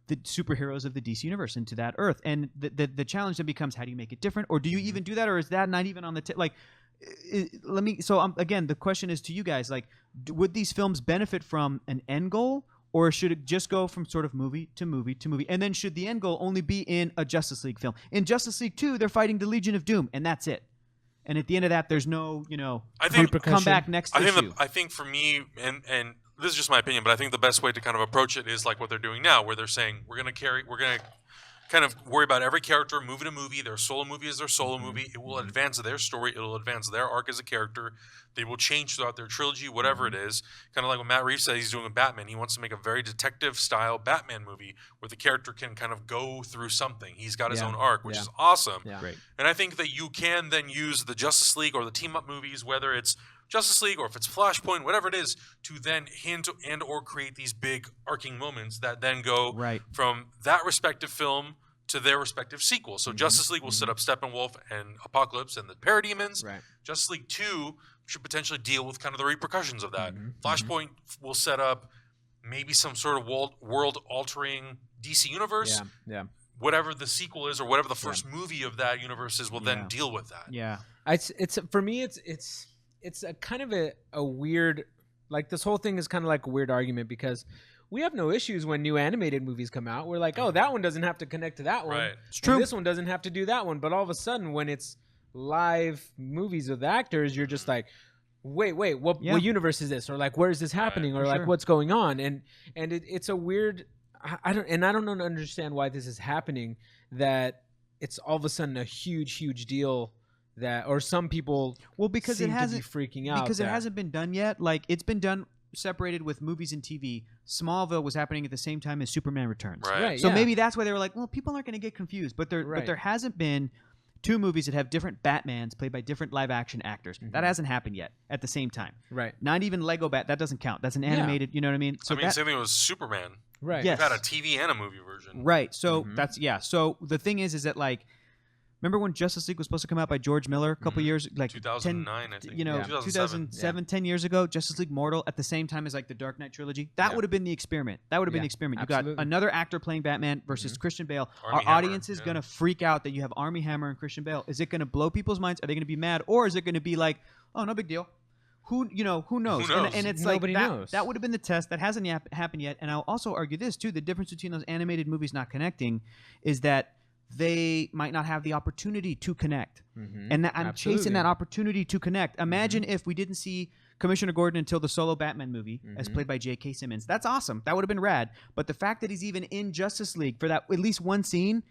B: the superheroes of the DC universe and to that Earth. And the challenge then becomes, how do you make it different, or do you even do that, or is that not even on the again, the question is to you guys, like, would these films benefit from an end goal, or should it just go from sort of movie to movie to movie? And then should the end goal only be in a Justice League film? In Justice League 2, they're fighting the Legion of Doom, and that's it. And at the end of that, there's no, come back next issue.
D: I think for me, and this is just my opinion, but I think the best way to kind of approach it is like what they're doing now, where they're saying, we're going to kind of worry about every character movie to movie. Their solo movie is their solo movie. It will advance their story. It will advance their arc as a character. They will change throughout their trilogy, whatever it is. Kind of like what Matt Reeves said he's doing with Batman. He wants to make a very detective-style Batman movie where the character can kind of go through something. He's got his own arc, which is awesome.
C: Yeah. Great.
D: And I think that you can then use the Justice League or the team-up movies, whether it's Justice League or if it's Flashpoint, whatever it is, to then hint and or create these big arcing moments that then go from that respective film to their respective sequels. So Justice League will set up Steppenwolf and Apocalypse and the Parademons. Justice League 2 should potentially deal with kind of the repercussions of that. Flashpoint will set up maybe some sort of world-altering DC universe. Whatever the sequel is, or whatever the first movie of that universe is, will then deal with that.
C: It's for me, it's a kind of a weird, like, this whole thing is kind of like a weird argument, because we have no issues when new animated movies come out. We're like, oh, that one doesn't have to connect to that one.
D: Right.
B: It's true.
C: This one doesn't have to do that one. But all of a sudden, when it's live movies with actors, you're just like, wait, what universe is this? Or like, where is this happening? Or like, what's going on? And it's a weird. I don't understand why this is happening. That it's all of a sudden a huge deal. That, or some people
B: because
C: seem
B: it hasn't
C: to be freaking out
B: because it hasn't been done yet. Like, it's been done separated with movies and TV. Smallville was happening at the same time as Superman Returns.
D: Right.
B: So maybe that's why they were like, well, people aren't going to get confused. But there hasn't been two movies that have different Batmans played by different live action actors. That hasn't happened yet at the same time.
C: Right.
B: Not even Lego Bat. That doesn't count. That's an animated. You know what I mean? So
D: same thing with Superman.
C: Right.
B: Yes.
D: You've had a TV and a movie version.
B: Right. So that's So the thing is that, like, Remember when Justice League was supposed to come out by George Miller a couple years, like
D: 2009,
B: 10,
D: I think.
B: you know, 2007, 10 years ago, Justice League Mortal at the same time as like the Dark Knight trilogy. That would have been the experiment. That would have been the experiment. You got another actor playing Batman versus Christian Bale.
D: Armie
B: Our
D: Hammer,
B: audience is going to freak out that you have Armie Hammer and Christian Bale. Is it going to blow people's minds? Are they going to be mad? Or is it going to be like, oh, no big deal? Who knows?
D: Who knows?
B: And it's
C: Nobody
B: like
C: knows.
B: that would have been the test. That hasn't happened yet. And I'll also argue this too: the difference between those animated movies not connecting is that they might not have the opportunity to connect. And I'm chasing that opportunity to connect. Imagine if we didn't see Commissioner Gordon until the solo Batman movie, as played by J.K. Simmons. That's awesome. That would have been rad. But the fact that he's even in Justice League for that at least one scene,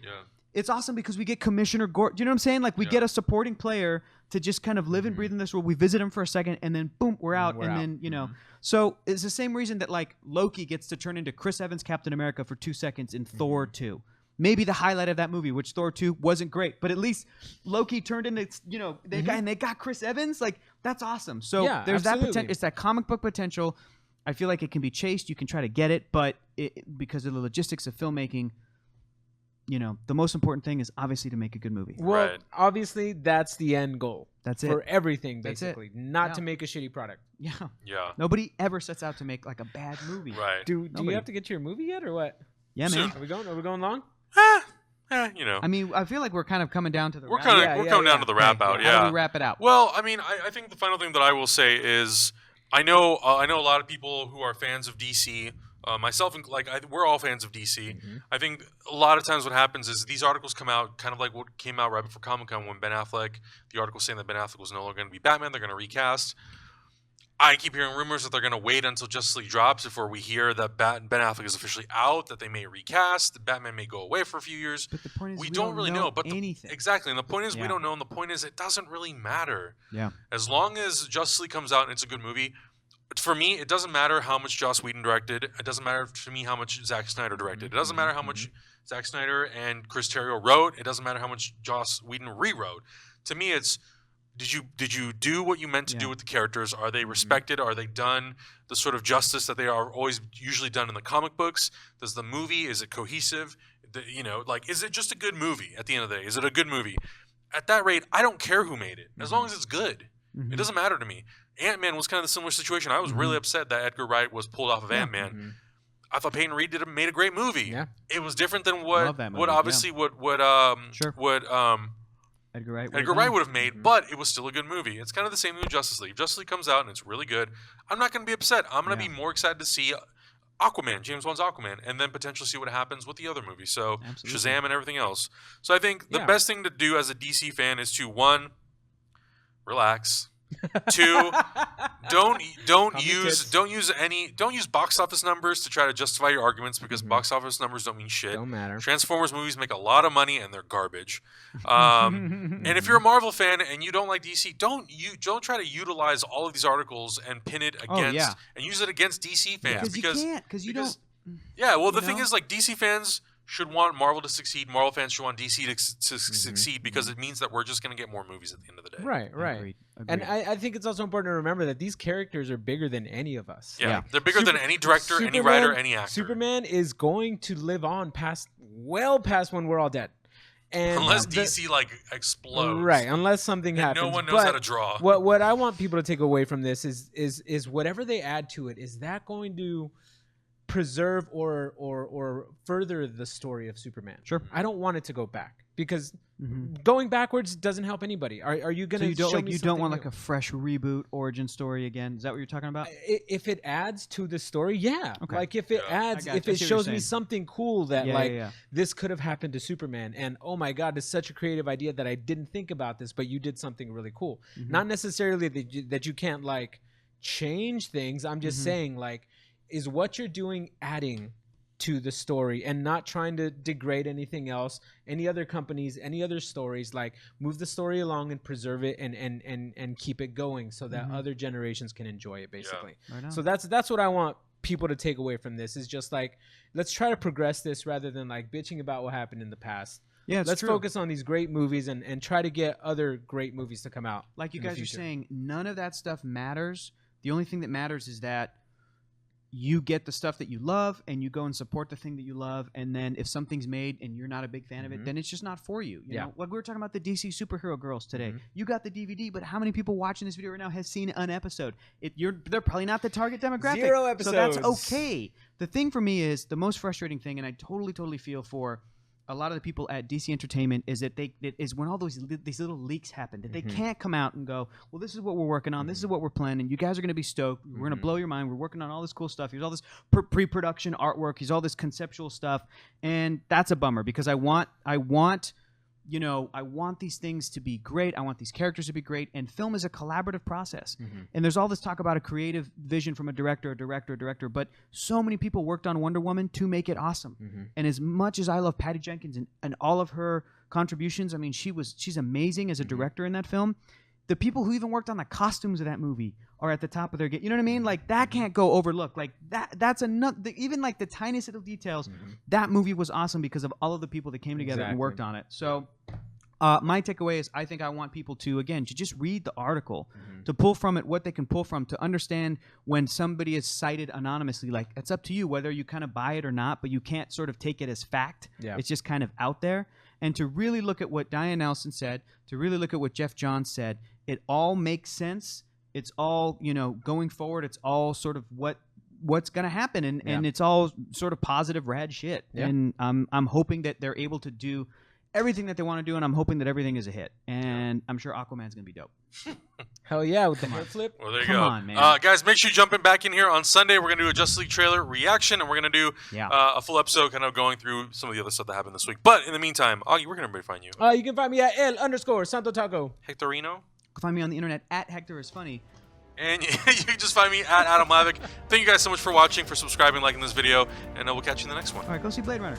B: it's awesome because we get Commissioner Gordon. Do you know what I'm saying? Like we get a supporting player to just kind of live and breathe in this world. We visit him for a second, and then boom, we're out. Then you know. So it's the same reason that like Loki gets to turn into Chris Evans Captain America for 2 seconds in Thor 2. Maybe the highlight of that movie, which Thor 2 wasn't great, but at least Loki turned into, you know, they got Chris Evans. Like, that's awesome. So there's that potential. It's that comic book potential. I feel like it can be chased. You can try to get it, but because of the logistics of filmmaking, you know, the most important thing is obviously to make a good movie.
C: Well, obviously, that's the end goal.
B: That's it.
C: For everything,
B: That's
C: basically.
B: it.
C: Not to make a shitty product.
B: Yeah.
D: Nobody
B: Nobody ever sets out to make like a bad movie.
D: Right.
C: Do you have to get to your movie yet, or what?
B: Yeah, man.
C: Are we going long?
D: You know.
B: I mean, I feel like we're kind of coming down to the
D: We're
B: wrap.
D: coming down to the wrap out.
B: How do we wrap it out?
D: Well, I mean, I think the final thing that I will say is I know a lot of people who are fans of DC. Myself, we're all fans of DC. I think a lot of times what happens is these articles come out kind of like what came out right before Comic-Con when Ben Affleck, the article saying that Ben Affleck was no longer going to be Batman. They're going to recast. I keep hearing rumors that they're going to wait until Justice League drops before we hear that Ben Affleck is officially out, that they may recast, that Batman may go away for a few years.
B: But the point is
D: we don't really know. But
B: anything.
D: Exactly. And the point is we don't know. And the point is it doesn't really matter.
B: Yeah.
D: As long as Justice League comes out and it's a good movie, for me, it doesn't matter how much Joss Whedon directed. It doesn't matter to me how much Zack Snyder directed. It doesn't matter how much Zack Snyder and Chris Terrio wrote. It doesn't matter how much Joss Whedon rewrote. To me, it's did you do what you meant to do with the characters? Are they respected? Are they done the sort of justice that they are always usually done in the comic books? Does the movie, is it cohesive? Is it just a good movie at the end of the day? Is it a good movie? At that rate, I don't care who made it. As long as it's good. It doesn't matter to me. Ant-Man was kind of the similar situation. I was really upset that Edgar Wright was pulled off of Ant-Man. I thought Peyton Reed made a great movie. Yeah. It was different than what Edgar Wright would have made, but it was still a good movie. It's kind of the same thing with Justice League. Justice League comes out and it's really good. I'm not going to be upset. I'm going to be more excited to see Aquaman, James Wan's Aquaman, and then potentially see what happens with the other movies. So Shazam and everything else. So I think the best thing to do as a DC fan is to, one, relax. 2, don't use box office numbers to try to justify your arguments because box office numbers don't mean shit.
C: Don't matter.
D: Transformers movies make a lot of money and they're garbage. And if you're a Marvel fan and you don't like DC, don't try to utilize all of these articles and pin it against and use it against DC fans because you don't. Yeah, well, the thing is, like, DC fans should want Marvel to succeed. Marvel fans should want DC to succeed because it means that we're just going to get more movies at the end of the day.
C: Right.
B: Agreed.
C: And I think it's also important to remember that these characters are bigger than any of us.
D: Yeah. They're bigger than any director, any writer, any actor.
C: Superman is going to live on well past when we're all dead. And
D: unless DC explodes.
C: Right, unless something happens.
D: No one knows how to draw.
C: What I want people to take away from this is whatever they add to it, is that going to preserve or further the story of Superman?
B: Sure.
C: I don't want it to go back because going backwards doesn't help anybody. Are you going to show me
B: you don't want like a fresh reboot origin story again? Is that what you're talking about?
C: If it adds to the story, yeah.
B: Okay.
C: Like if it adds, if it shows me something cool that this could have happened to Superman, and oh my God, it's such a creative idea that I didn't think about this, but you did something really cool. Not necessarily that you can't like change things. I'm just saying, like, is what you're doing adding to the story and not trying to degrade anything else, any other companies, any other stories? Like, move the story along and preserve it and keep it going so that other generations can enjoy it, basically. Yeah. Right. So that's what I want people to take away from this, is just like, let's try to progress this rather than like bitching about what happened in the past.
B: Yeah,
C: let's focus on these great movies and try to get other great movies to come out.
B: Like you guys are saying, none of that stuff matters. The only thing that matters is that you get the stuff that you love and you go and support the thing that you love, and then if something's made and you're not a big fan of it, then it's just not for you. You know, like we were talking about the DC superhero girls today. You got the DVD, but how many people watching this video right now has seen an episode? They're probably not the target demographic.
C: 0 episodes.
B: So that's okay. The thing for me is the most frustrating thing, and I totally feel for a lot of the people at DC Entertainment, is that is when all these little leaks happen, that they can't come out and go, well, this is what we're working on, this is what we're planning, you guys are going to be stoked, we're going to blow your mind, we're working on all this cool stuff, here's all this pre-production artwork, here's all this conceptual stuff, and that's a bummer, because I want these things to be great. I want these characters to be great. And film is a collaborative process. And there's all this talk about a creative vision from a director, but so many people worked on Wonder Woman to make it awesome. And as much as I love Patty Jenkins and all of her contributions, I mean, she's amazing as a director in that film. The people who even worked on the costumes of that movie are at the top of their game. You know what I mean? Like, that can't go overlooked. Like, that's enough. Even like the tiniest little details, that movie was awesome because of all of the people that came together and worked on it. So my takeaway is I think I want people to, again, to just read the article, to pull from it what they can pull from, to understand when somebody is cited anonymously. Like, it's up to you whether you kind of buy it or not, but you can't sort of take it as fact. It's just kind of out there. And to really look at what Diane Nelson said, to really look at what Jeff Johns said, it all makes sense. It's all, going forward, it's all sort of what's going to happen. And it's all sort of positive, rad shit. And I'm hoping that they're able to do everything that they want to do, and I'm hoping that everything is a hit. And I'm sure Aquaman's going to be dope.
C: Hell yeah, with the hair flip.
D: Well, there you
B: Come
D: go.
B: on, man.
D: Guys, make sure you jump back in here on Sunday. We're going to do a Justice League trailer reaction, and we're going to do a full episode kind of going through some of the other stuff that happened this week. But in the meantime, Augie, where can everybody find you?
C: You can find me at L_Santo Taco.
D: Hectorino?
B: Find me on the internet at Hector is Funny.
D: And you can just find me at Adam Lavick. Thank you guys so much for watching, for subscribing, liking this video, and we'll catch you in the next one.
B: All right, go see Blade Runner.